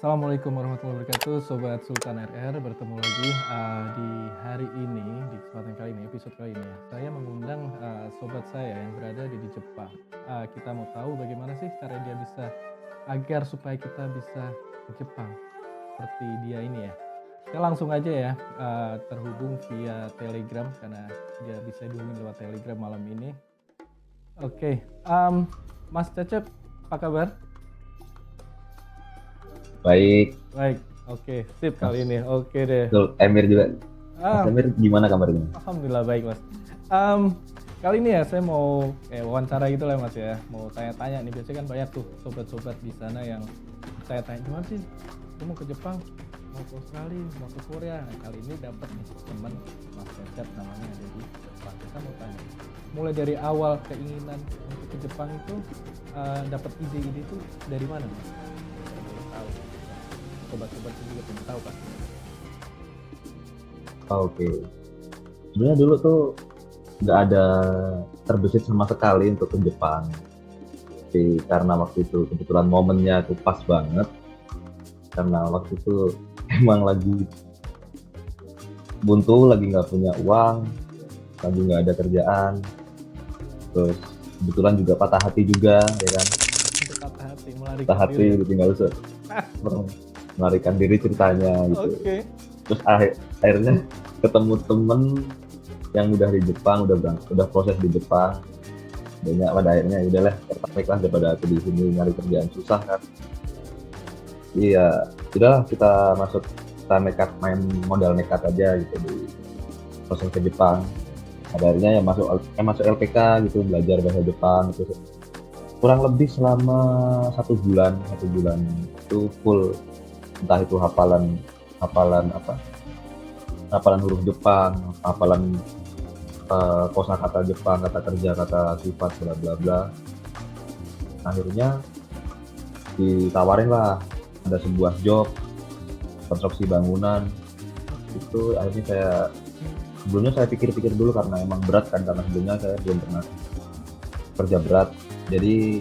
Assalamualaikum warahmatullahi wabarakatuh, Sobat Sultan RR. Bertemu lagi di hari ini, di kesempatan kali ini, episode kali ini ya. Saya mengundang sobat saya yang berada di Jepang. Kita mau tahu bagaimana sih cara dia bisa agar supaya kita bisa ke Jepang seperti dia ini ya. Kita langsung aja ya terhubung via Telegram karena dia bisa dihubungi lewat Telegram malam ini. Oke, Mas Cecep, apa kabar? Baik, Baik, oke, sip Mas kali ini. Oke deh. Emir juga. Mas Ah, Emir gimana kabarnya? Alhamdulillah baik Mas. Kali ini ya saya mau wawancara gitu lah Mas ya. Mau tanya-tanya nih, biasanya kan banyak tuh sobat-sobat di sana yang tanya-tanya gimana sih? Saya mau ke Jepang, mau ke Australia, mau ke Korea. Nah, kali ini dapat nih teman Mas Cecep namanya ada di Jepang. Kita mau tanya, mulai dari awal keinginan untuk ke Jepang itu dapat ide-ide itu dari mana Mas? Saya boleh tahu. Sobat-sobat juga pengen tahu pasti. Oke. Sebenarnya dulu tuh nggak ada terbesit sama sekali untuk ke Jepang. Tapi karena waktu itu kebetulan momennya tuh pas banget. Karena waktu itu emang lagi buntu, lagi nggak punya uang, lagi nggak ada kerjaan. Terus kebetulan juga patah hati juga, ya kan? Untuk patah hati, melarikan Patah hati diri ya. ditinggal melarikan diri ceritanya gitu. Oke. Terus akhirnya ketemu temen yang udah di Jepang, udah proses di Jepang. Banyak pada akhirnya udahlah tertarik lah daripada aku di sini nyari kerjaan susah kan. Iya, udahlah kita nekat main modal nekat aja gitu di proses ke Jepang. Pada akhirnya ya masuk LPK gitu, belajar bahasa Jepang itu kurang lebih selama satu bulan itu full, entah itu hafalan hafalan apa hafalan huruf Jepang, hafalan kosakata Jepang, kata kerja, kata sifat, bla bla bla. Akhirnya ditawarin lah ada sebuah job konstruksi bangunan. Itu akhirnya sebelumnya saya pikir-pikir dulu karena emang berat kan, karena sebelumnya saya belum pernah kerja berat. Jadi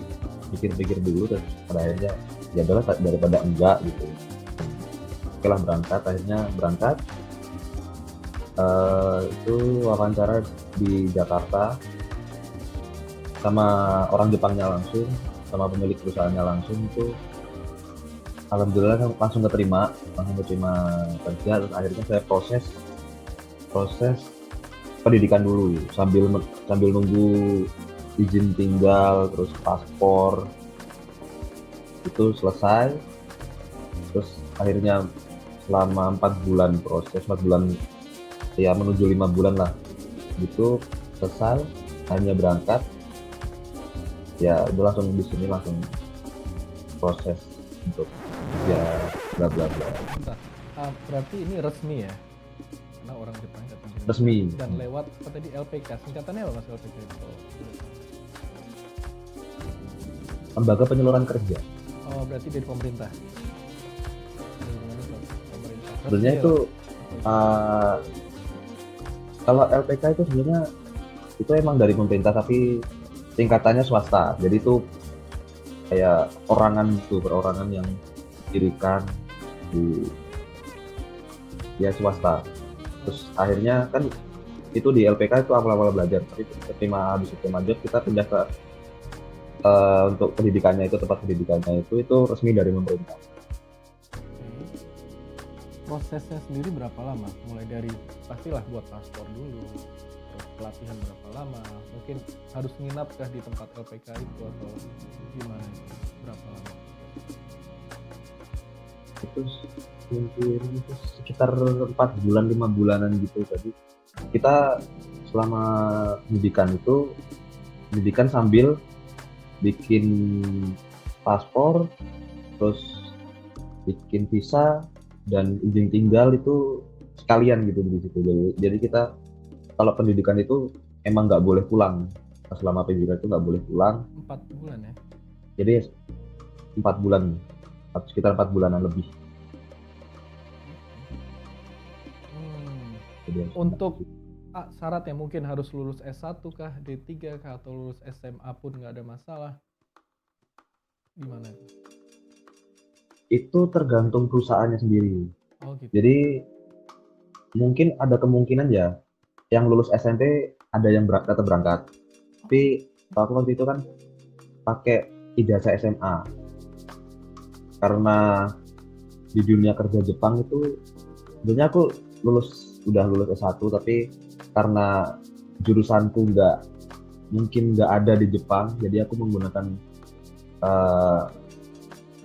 pikir-pikir dulu, terus pada akhirnya ya udahlah daripada enggak gitu. Oke lah akhirnya berangkat. Itu wawancara di Jakarta sama orang Jepangnya langsung, sama pemilik perusahaannya langsung. Itu alhamdulillah langsung keterima kerja. Terus akhirnya saya proses pendidikan dulu sambil nunggu izin tinggal, terus paspor itu selesai. Terus akhirnya selama 4 bulan ya menuju 5 bulan lah gitu selesai, hanya berangkat ya udah langsung di sini langsung proses untuk ya bla bla bla. Bentar. Berarti ini resmi ya? Karena orang Jepang datang ke Resmi. dan lewat apa tadi LPK. Singkatannya apa Mas LPK itu? Lembaga penyaluran kerja. Oh, berarti dari pemerintah. Dari pemerintah. Sebenarnya Resmi itu ya? kalau LPK itu sebenarnya itu emang dari pemerintah tapi tingkatannya swasta. Jadi itu kayak perorangan yang didirikan di ya swasta. Terus akhirnya kan itu di LPK itu awal-awal belajar, tapi habis terima job kita pindah ke untuk pendidikannya itu, tempat pendidikannya itu resmi dari pemerintah. Prosesnya sendiri berapa lama? Mulai dari pastilah buat paspor dulu, terus pelatihan berapa lama? Mungkin harus nginapkah di tempat LPK itu atau gimana itu? Berapa lama? Itu mungkin itu sekitar 4 bulan 5 bulanan gitu. Jadi kita selama pendidikan sambil bikin paspor, terus bikin visa dan izin tinggal itu sekalian gitu di situ. Jadi kita kalau pendidikan itu emang nggak boleh pulang. Selama pendidikan itu nggak boleh pulang. 4 bulan ya? Jadi 4 bulan, sekitar 4 bulanan lebih. Untuk syaratnya mungkin harus lulus S1 kah, D3 kah, atau lulus SMA pun nggak ada masalah? Gimana itu? Itu tergantung perusahaannya sendiri. Oh gitu. Jadi mungkin ada kemungkinan ya, yang lulus SMP ada yang tetap berangkat. Tapi aku waktu itu kan pakai ijazah SMA karena di dunia kerja Jepang itu sebenarnya aku udah lulus S1 tapi karena jurusanku mungkin nggak ada di Jepang, jadi aku menggunakan eh,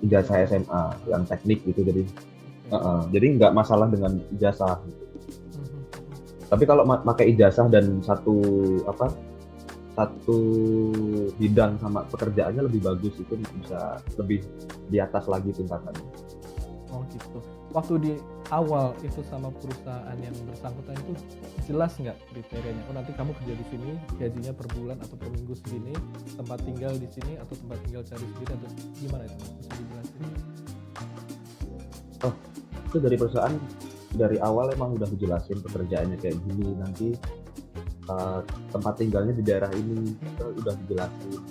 ijazah SMA yang teknik gitu, jadi nggak masalah dengan ijazah gitu. Mhm. Tapi kalau pakai ijazah dan satu bidang sama pekerjaannya lebih bagus, itu bisa lebih di atas lagi tingkatannya. Oh gitu. Waktu di awal itu sama perusahaan yang bersangkutan itu jelas nggak kriterianya? Oh nanti kamu kerja di sini, gajinya per bulan atau per minggu segini, tempat tinggal di sini atau tempat tinggal cari sendiri atau gimana itu? Bisa dijelasin? Itu dari perusahaan dari awal emang udah dijelasin pekerjaannya kayak gini, nanti tempat tinggalnya di daerah ini, itu udah dijelasin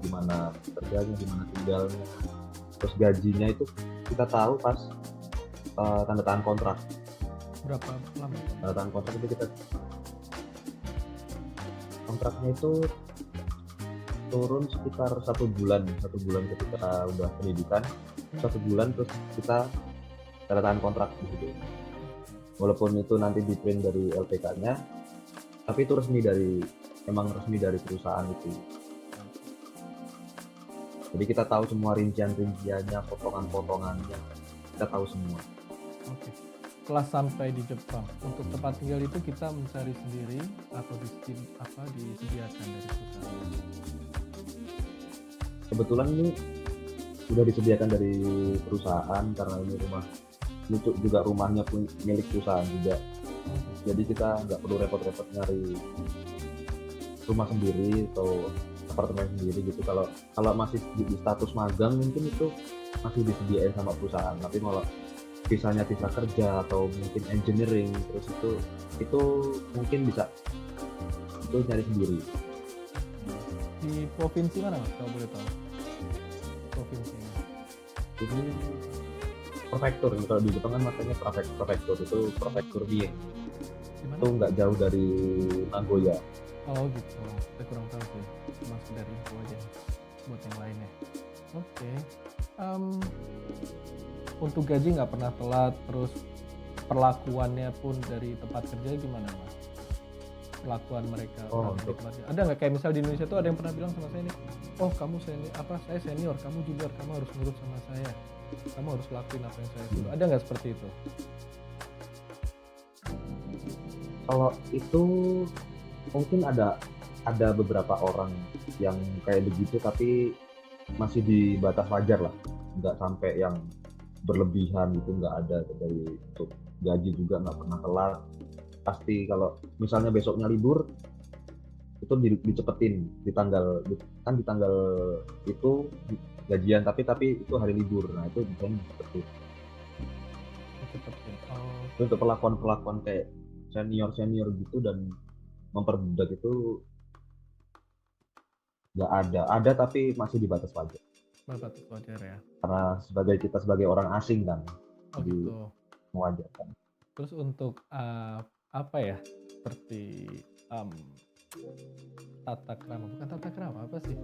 gimana kerjanya, gimana tinggalnya, terus gajinya itu kita tahu pas tanda tangan kontrak. Berapa lama? Tanda tangan kontrak itu kontraknya itu turun sekitar 1 bulan ketika udah pendidikan, 1 bulan terus kita tanda tangan kontrak gitu. Walaupun itu nanti di print dari LPK-nya, tapi itu emang resmi dari perusahaan itu. Jadi kita tahu semua rinciannya, potongan-potongannya, kita tahu semua. Oke. Setelah sampai di Jepang, untuk tempat tinggal itu kita mencari sendiri atau disediakan dari perusahaan? Kebetulan ini sudah disediakan dari perusahaan karena ini juga rumahnya pun milik perusahaan juga. Jadi kita nggak perlu repot-repot nyari rumah sendiri atau apartemen sendiri gitu. Kalau masih di status magang mungkin itu masih disediain sama perusahaan. Tapi kalau misalnya visa kerja atau mungkin engineering, terus itu mungkin bisa itu nyari sendiri. Di provinsi mana mas, kalau boleh tahu? Provinsinya? Ini prefektur, kalau di Jepang kan makanya prefektur itu prefektur Mie. Di mana? Itu nggak jauh dari Nagoya. Oh gitu, saya kurang tahu sih, cuma sekedar info aja buat yang lainnya. Oke. Untuk gaji nggak pernah telat, terus perlakuannya pun dari tempat kerja gimana mas? Perlakuan mereka orang di tempatnya. Ada nggak kayak misal di Indonesia tuh ada yang pernah bilang sama saya nih, oh kamu saya senior, kamu junior, kamu harus nurut sama saya, kamu harus lakuin apa yang saya suruh. Ada nggak seperti itu? Kalau itu mungkin ada beberapa orang yang kayak begitu, tapi masih di batas wajar lah, nggak sampai yang berlebihan gitu, nggak ada. Dari untuk gaji juga nggak pernah telat, pasti kalau misalnya besoknya libur itu dicepetin di tanggal itu gajian, tapi itu hari libur, nah itu bisa dicepetin. Itu untuk perlakuan kayak senior gitu dan memperbudak itu nggak ada tapi masih di batas wajar. Batas wajar ya. Karena kita sebagai orang asing kan, Oh jadi gitu. mewajarkan. Terus untuk apa ya, seperti tata krama, bukan tata krama, apa sih?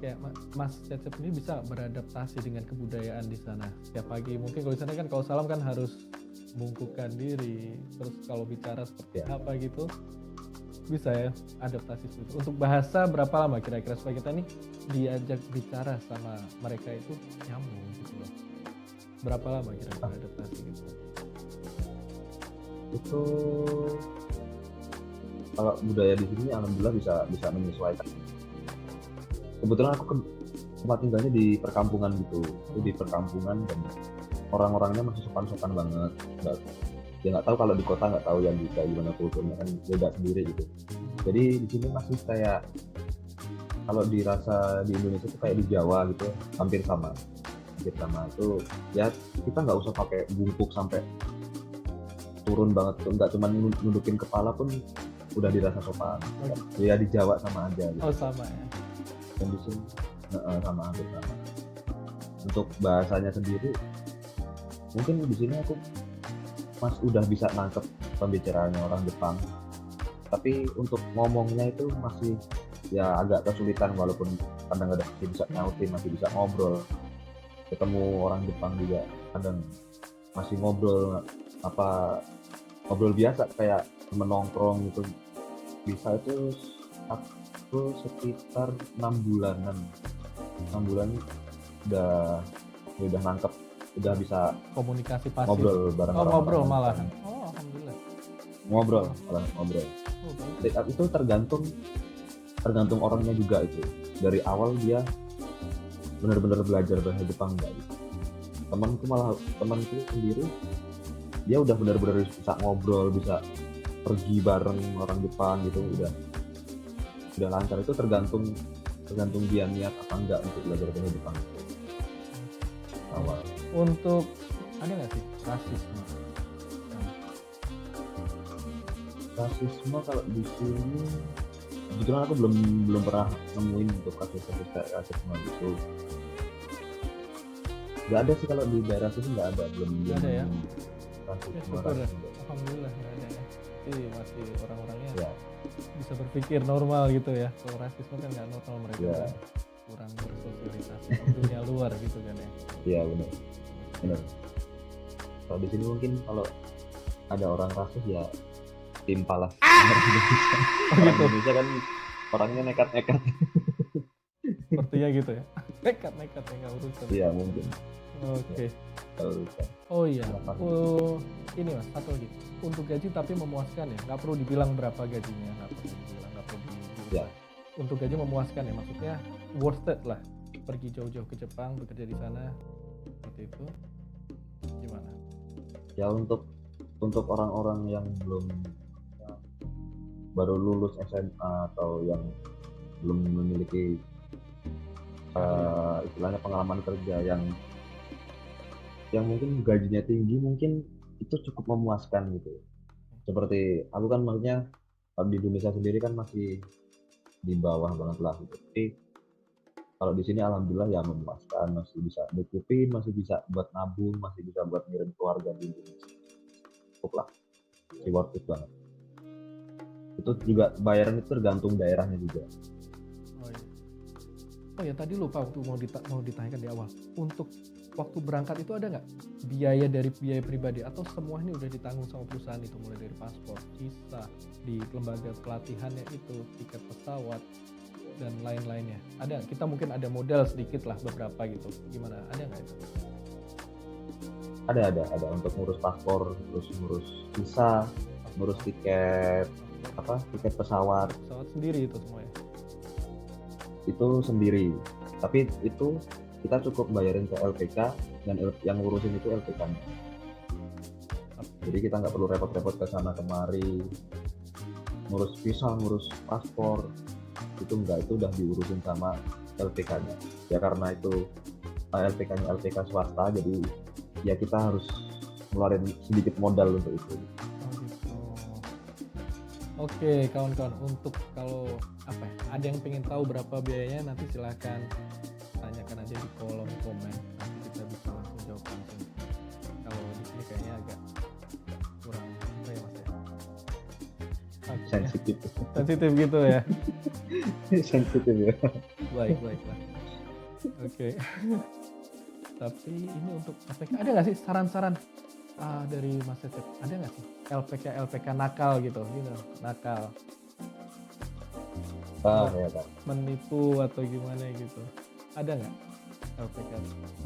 Kayak Mas Cecep ini bisa beradaptasi dengan kebudayaan di sana. Setiap pagi mungkin kalau di sana kan kalau salam kan harus bungkukkan diri, terus kalau bicara seperti apa gitu, bisa ya adaptasi seperti itu. Untuk bahasa berapa lama kira-kira supaya kita nih diajak bicara sama mereka itu nyambung gitu loh? Berapa lama kira-kira adaptasi gitu? Itu kalau budaya di sini alhamdulillah bisa menyesuaikan. Kebetulan aku tempat tinggalnya di perkampungan gitu, itu di perkampungan dan orang-orangnya masih sopan-sopan banget. Nggak tahu kalau di kota, nggak tahu yang di kayak gimana kulturnya, kan beda sendiri gitu. Jadi di sini masih kayak kalau dirasa di Indonesia itu kayak di Jawa gitu, hampir sama itu ya. Kita nggak usah pakai bungkuk sampai turun banget tuh, nggak cuma nundukin kepala pun udah dirasa sopan. Ya di Jawa sama aja gitu. Oh sama ya. Dan di sini sama hampir sama. Untuk bahasanya sendiri mungkin di sini aku udah bisa nangkep pembicaraannya orang Jepang, tapi untuk ngomongnya itu masih ya agak kesulitan, walaupun kadang-kadang masih bisa nyautin, masih bisa ngobrol. Ketemu orang Jepang juga kadang masih ngobrol apa ngobrol biasa kayak temen nongkrong gitu. Bisa itu aku sekitar 6 bulanan. 6 bulan udah nangkep, udah bisa Komunikasi pasif. ngobrol bareng Oh, orang. ngobrol malah. Oh, alhamdulillah. Ngobrol. Oh, bagus. Itu tergantung orangnya juga itu. Dari awal dia benar-benar belajar bahasa Jepang enggak gitu. Temanku sendiri dia udah benar-benar bisa ngobrol, bisa pergi bareng orang Jepang gitu, udah lancar. Itu tergantung dia niat apa enggak untuk belajar bahasa Jepang awal. Untuk ada nggak sih rasisme? Rasisme kalau di sini kebetulan aku belum pernah nemuin untuk kasus-kasus kayak rasisme gitu. Nggak ada sih, kalau di daerah sini nggak ada, belum ada ya? rasisme. Alhamdulillah nggak ada ya. Jadi masih orang-orangnya Ya, bisa berpikir normal gitu ya. Kalau rasisme kan nggak normal, mereka ya, kan kurang bersosialisasi ke dunia luar gitu kan ya. ya benar. Kalau di sini mungkin kalau ada orang rasis ya timpalah. Orang gitu. Indonesia kan orangnya nekat-nekat. Sepertinya gitu ya. Nekat ya, nggak urusan. Iya mungkin. Oke. Kalau bisa. Oh iya. Silakan. Oh, ini mas, satu lagi. Untuk gaji tapi memuaskan ya. Nggak perlu dibilang berapa gajinya, nggak perlu Ya. Untuk gaji memuaskan ya, maksudnya worth it lah. Pergi jauh-jauh ke Jepang, bekerja di sana, seperti itu. Gimana? Ya untuk orang-orang yang baru lulus SMA atau yang belum memiliki istilahnya pengalaman kerja yang mungkin gajinya tinggi, mungkin itu cukup memuaskan gitu. Seperti aku kan, maksudnya kalau di Indonesia sendiri kan masih di bawah banget lah gitu. Tapi kalau di sini alhamdulillah ya memuaskan, masih bisa nyukupin, masih bisa buat nabung, masih bisa buat ngirim keluarga di Indonesia. Cukup lah, worth it banget. Itu juga bayaran itu tergantung daerahnya juga. Oh ya, tadi lupa waktu mau ditanyakan di awal. Untuk waktu berangkat itu ada nggak biaya dari biaya pribadi, atau semua ini udah ditanggung sama perusahaan itu, mulai dari paspor, visa, di lembaga pelatihannya itu, tiket pesawat dan lain-lainnya? Ada? Kita mungkin ada modal sedikit lah, beberapa gitu. Gimana? Ada nggak itu? Ada untuk ngurus paspor, terus ngurus visa, ngurus tiket pesawat. Pesawat sendiri itu semua ya? Itu sendiri, tapi itu kita cukup bayarin ke LPK, dan yang ngurusin itu LPK-nya. Jadi kita nggak perlu repot-repot ke sana kemari ngurus visa, ngurus paspor, itu udah diurusin sama LPK-nya. Ya karena itu LPK-nya LPK swasta, jadi ya kita harus ngeluarin sedikit modal untuk itu. Oke, kawan-kawan, untuk kalau ada yang pengen tahu berapa biayanya, nanti silahkan tanyakan aja di kolom komen, nanti kita bisa langsung jawab langsung. Kalau di sini kayaknya agak kurang ya mas ya. Sensitif gitu ya. Sensitif ya. Baik. Oke. Tapi ini untuk LPK ada nggak sih saran-saran dari Mas Cecep? Ada nggak sih LPK nakal gitu, nakal? Ya kan. Menipu atau gimana gitu? Ada nggak LPK?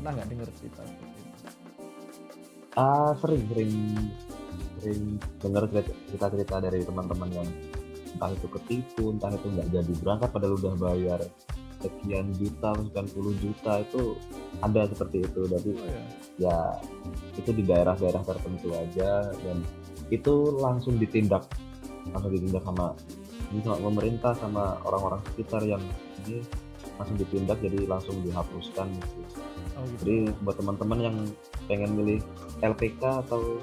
Pernah nggak dengar cerita seperti itu? Sering dengar cerita dari teman-teman yang entah itu ketipu, entah itu nggak jadi berangkat padahal udah bayar sekian juta, 90 juta, itu ada seperti itu. Tapi ya itu di daerah-daerah tertentu aja, dan itu langsung ditindak sama pemerintah, sama orang-orang sekitar yang ini langsung ditindak, jadi langsung dihapuskan gitu. Jadi buat teman-teman yang pengen milih LPK atau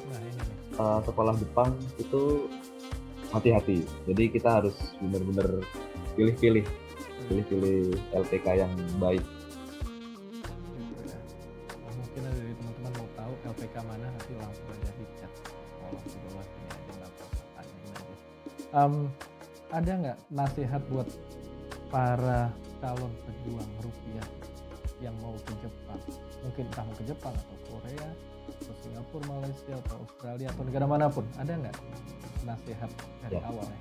sekolah Jepang itu hati-hati. Jadi kita harus benar-benar pilih LPK yang baik. Mungkin ada dari teman-teman mau tahu LPK mana Mmm, ada nggak nasihat buat para calon pejuang rupiah yang mau ke Jepang? Mungkin entah mau ke Jepang atau Korea, atau Singapura, Malaysia, atau Australia, atau negara manapun. Ada nggak nasihat dari Ya, awal ya?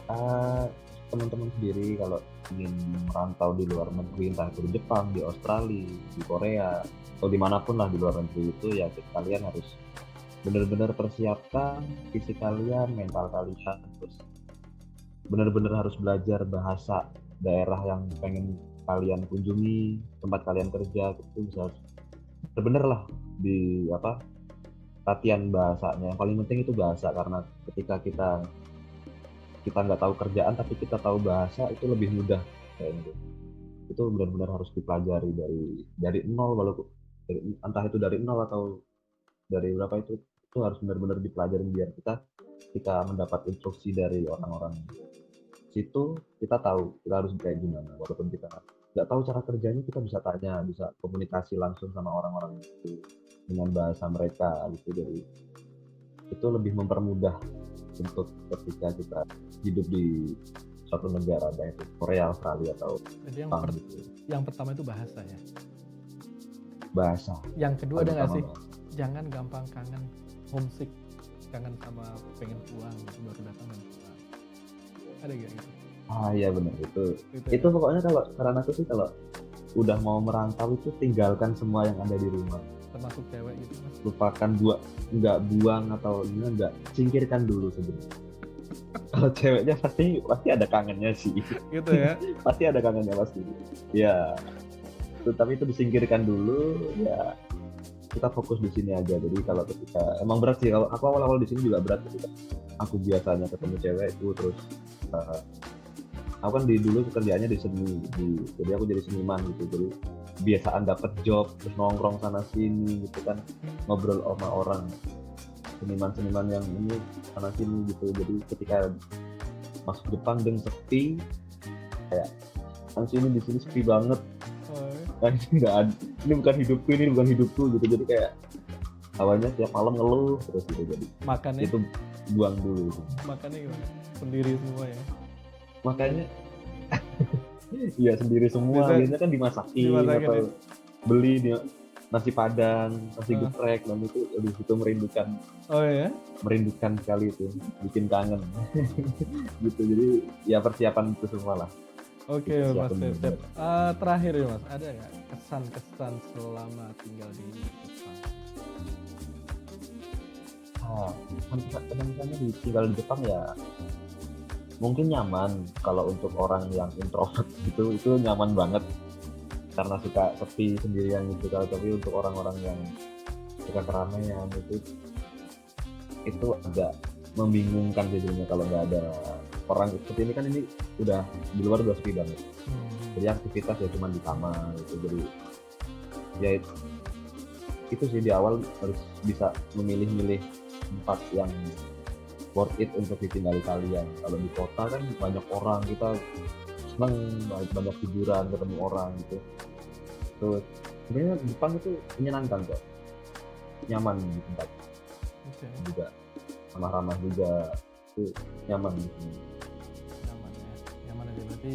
ah, teman-teman sendiri kalau ingin merantau di luar negeri, entah itu di Jepang, di Australia, di Korea, atau dimanapun lah di luar negeri itu ya kalian harus benar-benar persiapkan fisik kalian, mental kalian, terus benar-benar harus belajar bahasa daerah yang pengen kalian kunjungi, tempat kalian kerja itu bisa benar-benar lah di apa latihan bahasanya. Yang paling penting itu bahasa karena ketika kita kita nggak tahu kerjaan tapi kita tahu bahasa itu lebih mudah kayak gitu. Itu benar-benar harus dipelajari dari nol walaupun entah itu dari nol atau dari berapa itu harus benar-benar dipelajari biar kita ketika mendapat instruksi dari orang-orang situ kita tahu kita harus kayak gimana walaupun kita nggak tahu cara kerjanya kita bisa tanya bisa komunikasi langsung sama orang-orang itu dengan bahasa mereka gitu jadi itu lebih mempermudah untuk ketika kita hidup di suatu negara baik itu Korea, Australia atau Jadi Jepang gitu. yang pertama itu bahasa ya. Bahasa Yang kedua paling ada nggak utama sih? bahasa. Jangan gampang kangen, homesick, kangen sama pengen pulang gitu, baru datang dan pulang. Ada nggak gitu? Iya benar itu. Gitu Itu ya. pokoknya kalau saran aku sih kalau udah mau merantau itu tinggalkan semua yang ada di rumah. Termasuk cewek gitu mas. Lupakan nggak buang atau ini nggak singkirkan dulu sebenarnya. Kalau ceweknya pasti pasti ada kangennya sih. Gitu ya. Pasti ada kangennya pasti. Ya, tapi itu disingkirkan dulu ya kita fokus di sini aja. Jadi kalau ketika emang berat sih kalau aku awal-awal di sini juga berat ketika aku biasanya ketemu cewek itu terus eh, aku kan dulu kerjaannya di seni jadi aku jadi seniman gitu jadi kebiasaan dapat job terus nongkrong sana sini gitu kan ngobrol sama orang seniman-seniman yang ini sana sini gitu jadi ketika masuk Jepang dan sepi kayak kan sini di sini sepi banget Oh, kan ini nggak ada ini bukan hidupku gitu jadi kayak awalnya tiap malam ngeluh terus gitu jadi makannya itu buang dulu gitu. makannya gimana? Sendiri semua ya. Makanya iya sendiri semua Biasa biasanya kan dimasakin dimasakin atau ya. beli dia nasi padang nasi Ah. geprek dan itu aduh itu Oh ya. merindukan sekali itu bikin kangen gitu jadi ya persiapan itu semua lah Oke mas persiapan Cecep. benar-benar. Terakhir ya mas, ada nggak kesan-kesan selama tinggal di Jepang? Misalnya tinggal di Jepang ya mungkin nyaman kalau untuk orang yang introvert gitu itu nyaman banget karena suka sepi sendirian gitu kalau tapi untuk orang-orang yang suka keramaian itu agak membingungkan sih sebenarnya kalau nggak ada orang seperti ini kan ini udah di luar udah sepi banget jadi aktivitas ya cuma di kamar gitu jadi ya itu sih di awal harus bisa memilih-milih tempat yang worth it untuk ditinggali kalian kalau di kota kan banyak orang kita seneng banyak hiburan ketemu orang gitu terus sebenarnya Jepang itu menyenangkan kok nyaman di tempat Oke. juga ramah-ramah juga itu nyaman di sini. Nyaman ya. Nyaman aja berarti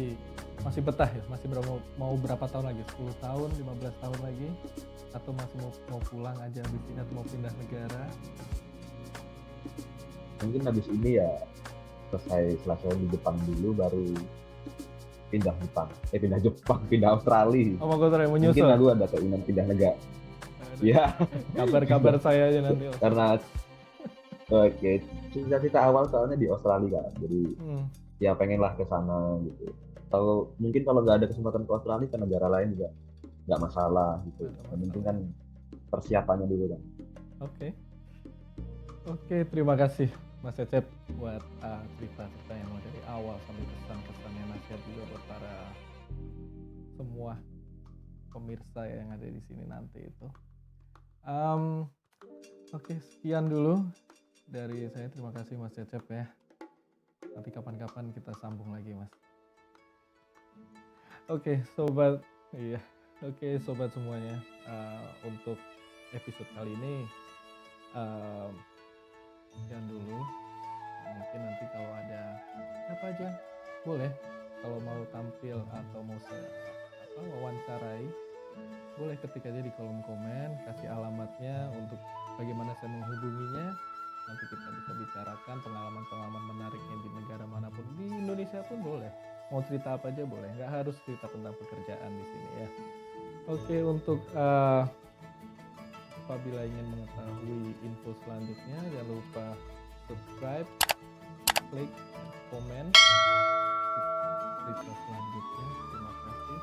masih betah ya? Masih mau berapa tahun lagi? 10 tahun, 15 tahun lagi? Atau masih mau pulang aja habis ini atau mau pindah negara? Mungkin habis ini ya selesai di Jepang dulu baru pindah Jepang pindah Australia Oh mau kotor ya, mungkin menyusul? aku ada keinginan pindah negara Aduh, ya kabar-kabar saya aja nanti. karena oke cita-cita awal soalnya di Australia kan jadi ya pengen lah ke sana gitu kalau mungkin kalau nggak ada kesempatan ke Australia ke negara lain juga nggak masalah gitu yang penting kan persiapannya dulu kan. Oke, terima kasih Mas Cecep buat cerita-cerita yang dari awal sampai kesan-kesan yang nasihat juga buat para semua pemirsa yang ada di sini nanti itu. Oke, sekian dulu dari saya. Terima kasih Mas Cecep ya. Nanti kapan-kapan kita sambung lagi Mas. Oke, sobat. Iya. Oke, sobat semuanya. Untuk episode kali ini sekian dulu. mungkin nanti kalau ada apa aja boleh, kalau mau tampil atau mau wawancarai, boleh ketik aja di kolom komen, kasih alamatnya untuk bagaimana saya menghubunginya. Nanti kita bisa bicarakan pengalaman-pengalaman menariknya di negara manapun, di Indonesia pun boleh. Mau cerita apa aja boleh, nggak harus cerita tentang pekerjaan di sini ya. Oke, untuk apabila ingin mengetahui info selanjutnya, jangan lupa subscribe, klik, komen, berita selanjutnya. Terima kasih.